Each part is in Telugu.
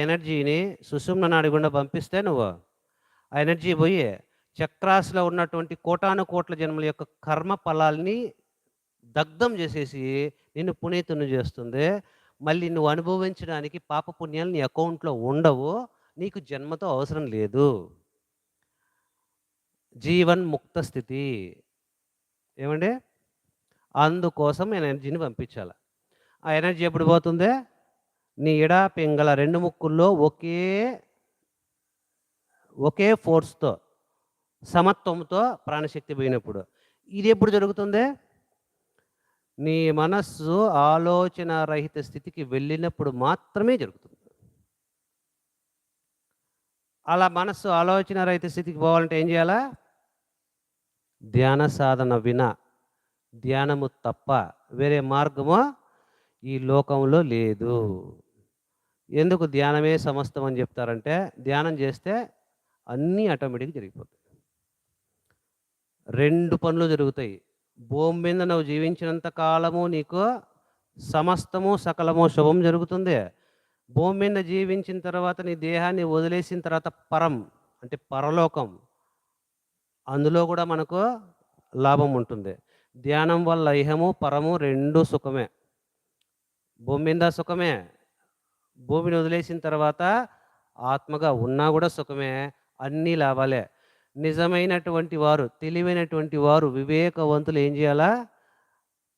ఎనర్జీని సుషుమ్న నాడి గుండా పంపిస్తే నువ్వు ఆ ఎనర్జీ పోయి చక్రాస్లో ఉన్నటువంటి కోటాను కోట్ల జన్మల యొక్క కర్మ ఫలాల్ని దగ్ధం చేసేసి నిన్ను పునీతుని చేస్తుంది. మళ్ళీ నువ్వు అనుభవించడానికి పాపపుణ్యాలు నీ అకౌంట్లో ఉండవు. నీకు జన్మతో అవసరం లేదు. జీవన్ ముక్త స్థితి. ఏమండి? అందుకోసం ఎనర్జీని పంపించాలి. ఆ ఎనర్జీ ఎప్పుడు పోతుంది? నీ ఎడా పింగళ 2 ముక్కుల్లో ఒకే ఫోర్స్‌తో, సమత్వంతో ప్రాణశక్తి పోయినప్పుడు. ఇది ఎప్పుడు జరుగుతుంది? నీ మనస్సు ఆలోచన రహిత స్థితికి వెళ్ళినప్పుడు మాత్రమే జరుగుతుంది. అలా మనస్సు ఆలోచన రహిత స్థితికి పోవాలంటే ఏం చేయాలా? ధ్యాన సాధన ధ్యానము తప్ప వేరే మార్గము ఈ లోకంలో లేదు. ఎందుకు ధ్యానమే సమస్తం అని చెప్తారంటే, ధ్యానం చేస్తే అన్నీ ఆటోమేటిక్గా జరిగిపోతాయి. 2 పనులు జరుగుతాయి. భూమి మీద నువ్వు జీవించినంత కాలము నీకు సమస్తము సకలము శుభం జరుగుతుంది. భూమి మీద జీవించిన తర్వాత నీ దేహాన్ని వదిలేసిన తర్వాత పరం అంటే పరలోకం, అందులో కూడా మనకు లాభం ఉంటుంది. ధ్యానం వల్ల ఇహము పరము 2 సుఖమే. భూమి మీద సుఖమే, భూమిని వదిలేసిన తర్వాత ఆత్మగా ఉన్నా కూడా సుఖమే. అన్నీ లాభాలే. నిజమైనటువంటి వారు, తెలివైనటువంటి వారు, వివేకవంతులు ఏం చేయాలా?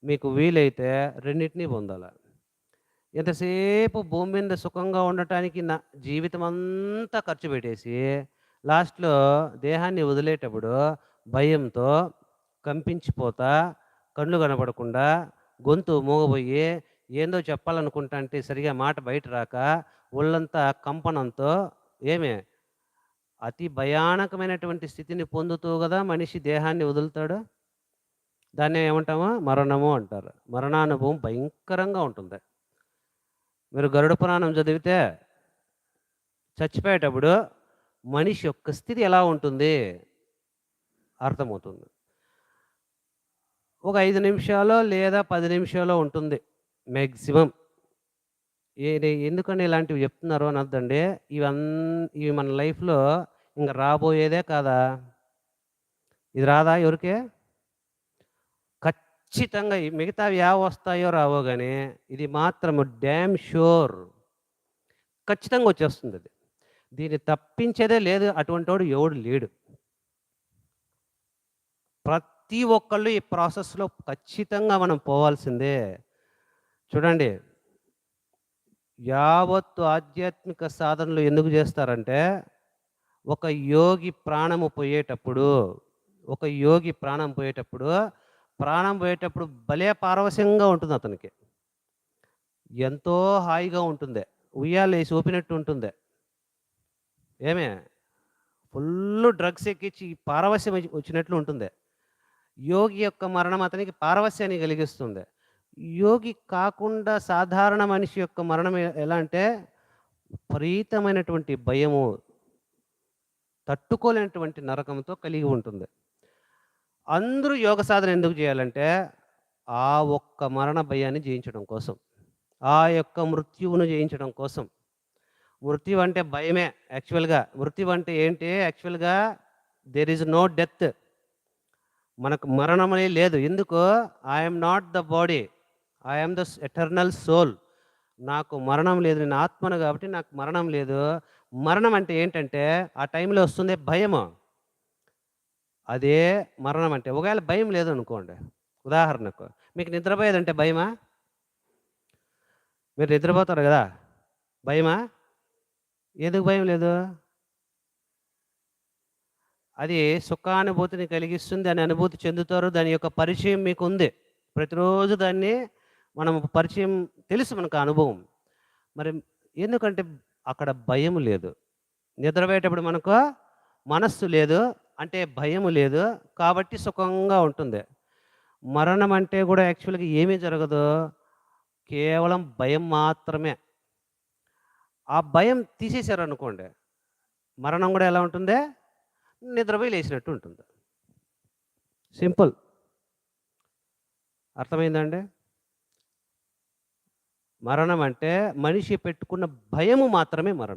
మీకు వీలైతే రెండింటినీ పొందాల. ఎంతసేపు భూమి మీద సుఖంగా ఉండటానికి నా జీవితం అంతా ఖర్చు పెట్టేసి లాస్ట్లో దేహాన్ని వదిలేటప్పుడు భయంతో కంపించిపోతా, కళ్ళు కనపడకుండా, గొంతు మూగబోయి ఏందో చెప్పాలనుకుంటా అంటే సరిగా మాట బయట రాక, ఒళ్ళంతా కంపనంతో అతి భయానకమైనటువంటి స్థితిని పొందుతూ కదా మనిషి దేహాన్ని వదులుతాడు. దాన్ని ఏమంటామో మరణము అంటారు. మరణానుభవం భయంకరంగా ఉంటుంది. మీరు గరుడ పురాణం చదివితే చచ్చిపోయేటప్పుడు మనిషి యొక్క స్థితి ఎలా ఉంటుంది అర్థమవుతుంది. ఒక 5 నిమిషాలో లేదా 10 నిమిషాలో ఉంటుంది మ్యాక్సిమం. ఎందుకని ఇలాంటివి చెప్తున్నారు అనొద్దండి. ఇవి మన లైఫ్లో ఇంక రాబోయేదే కాదా? ఇది రాదా ఎవరికే? ఖచ్చితంగా మిగతావి వస్తాయో రావో కానీ ఇది మాత్రము డ్యామ్ షూర్ ఖచ్చితంగా వచ్చేస్తుంది. అది దీన్ని తప్పించేదే లేదు. అటువంటి వాడు ఎవడు లేడు. ప్రతి ఒక్కళ్ళు ఈ ప్రాసెస్లో ఖచ్చితంగా మనం పోవాల్సిందే. చూడండి, యావత్తు ఆధ్యాత్మిక సాధనలు ఎందుకు చేస్తారంటే, ఒక యోగి ప్రాణం పోయేటప్పుడు భలే పారవశ్యంగా ఉంటుంది అతనికి. ఎంతో హాయిగా ఉంటుంది. ఉయ్యాలేసి ఊపినట్టు ఉంటుంది. ఫుల్ డ్రగ్స్ ఎక్కించి పారవశ్యం వచ్చినట్లు ఉంటుంది. యోగి యొక్క మరణం అతనికి పారవశ్యాన్ని కలిగిస్తుంది. యోగి కాకుండా సాధారణ మనిషి యొక్క మరణం ఎలా అంటే విపరీతమైనటువంటి భయము, తట్టుకోలేనటువంటి నరకంతో కలిగి ఉంటుంది. అందరూ యోగ సాధన ఎందుకు చేయాలంటే ఆ ఒక్క మరణ భయాన్ని జయించడం కోసం, ఆ యొక్క మృత్యువును జయించడం కోసం. మృత్యు అంటే భయమే యాక్చువల్గా. మృత్యు అంటే ఏంటి యాక్చువల్గా? There is no death. మనకు మరణమే లేదు. ఎందుకు? I'm not the body, I'm the eternal soul. నాకు మరణం లేదు, నేను ఆత్మను కాబట్టి నాకు మరణం లేదు. మరణం అంటే ఏంటంటే ఆ టైంలో వస్తుంది భయము. అదే మరణం అంటే. ఒకవేళ భయం లేదు అనుకోండి, ఉదాహరణకు మీకు నిద్రపోయేదంటే భయమా? మీరు నిద్రపోతారు కదా, భయమా? ఎందుకు భయం లేదు? అది సుఖానుభూతిని కలిగిస్తుంది అని అనుభూతి చెందుతారు. దాని యొక్క పరిచయం మీకు ఉంది. ప్రతిరోజు దాన్ని మనం పరిచయం తెలుసు, మనకు అనుభవం. మరి ఎందుకంటే అక్కడ భయం లేదు. నిద్రపోయేటప్పుడు మనకు మనస్సు లేదు అంటే భయము లేదు, కాబట్టి సుఖంగా ఉంటుంది. మరణం అంటే కూడా యాక్చువల్గా ఏమీ జరగదు, కేవలం భయం మాత్రమే. ఆ భయం తీసేశారు అనుకోండి, మరణం కూడా ఎలా ఉంటుంది? నిద్రపోయి లేచినట్టు ఉంటుంది. సింపుల్. అర్థమైందండి? మరణం అంటే మనిషి పెట్టుకున్న భయము మాత్రమే మరణం.